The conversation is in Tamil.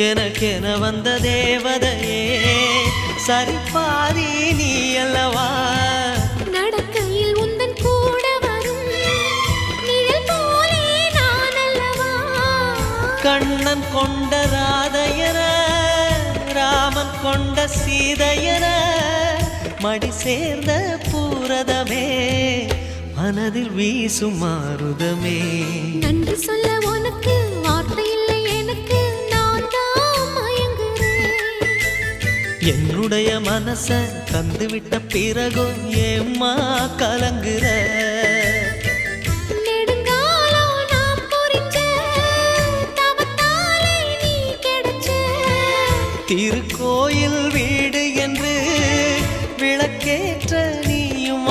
எனக்கென வந்த தேவதையே சரிபாதி நீ அல்லவா நடக்கையில் உந்தன் கூட வரும் நிழல் போலே நான் அல்லவா கண்ணன் கொண்ட ராதையர ராமன் கொண்ட சீதையர மடி சேர்ந்த பூரதமே மனதில் வீசும் மாருதமே நன்றி சொல்ல உனக்கு வார்த்தை இல்லை எனக்கு நான் தான் மயங்குறேன் என்னுடைய மனச தந்துவிட்ட பிறகும் ஏம்மா